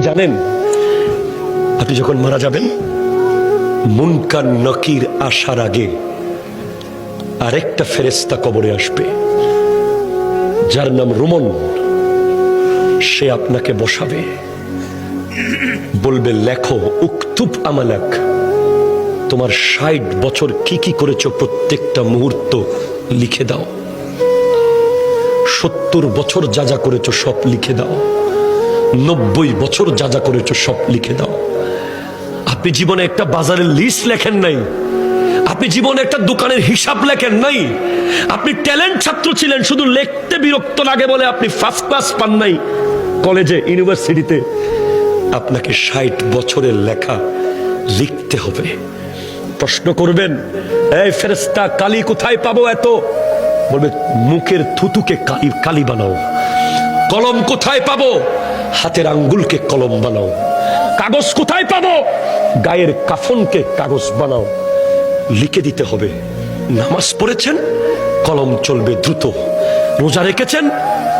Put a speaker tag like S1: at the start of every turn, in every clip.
S1: জানেন, আপনি যখন মারা যাবেন, মুনকার নকির আসার আগে আরেকটা ফেরেশতা কবরে আসবে, যার নাম রুমন। সে আপনাকে বসাবে, বলবে লেখো, উকতুব আমালাক, তোমার ৬০ বছর কি কি করেছো প্রত্যেকটা মুহূর্ত লিখে দাও। ৭০ বছর যা যা করেছো সব লিখে দাও। ৯০ বছর যা যা করেছো সব লিখে দাও। আপনি জীবনে একটা বাজারের লিস্ট লেখেন নাই, আপনি জীবনে একটা দোকানের হিসাব লেখেন নাই, আপনি ট্যালেন্ট ছাত্র ছিলেন, শুধু লিখতে বিরক্ত লাগে বলে আপনি ফার্স্ট ক্লাস পান নাই কলেজে, ইউনিভার্সিটিতে। আপনাকে ৬০ বছরের লেখা লিখতে হবে। প্রশ্ন করবেন, এই ফেরেশতা, কালি কোথায় পাবো এত? বলবে মুখের থুতুকে কালি বানাও। কলম কোথায় পাবো? হাতের আঙ্গুলকে কলম বানাও। কাগজ কোথায় পাবো? গায়ের কাফনকে কাগজ বানাও। লিখে দিতে হবে। নামাজ পড়েছেন, কলম চলবে দ্রুত। রোজা রেখেছেন,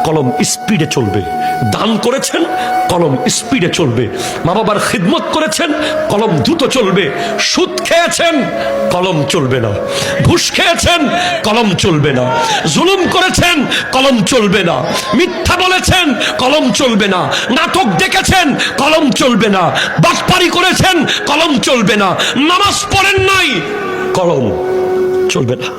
S1: কলম স্পিডে চলবে। দান করেছেন, কলম স্পিডে চলবে। মা বাবার খিদমত করেছেন, কলম দ্রুত চলবে। সুদ খেয়েছেন, কলম চলবে না। ঘুষ খেয়েছেন, কলম চলবে না। জুলুম করেছেন, কলম চলবে না। মিথ্যা বলেছেন, কলম চলবে না। নাটক দেখেছেন, কলম চলবে না। বাটপারি করেছেন, কলম চলবে না। নামাজ পড়েন নাই, কলম চলবে না।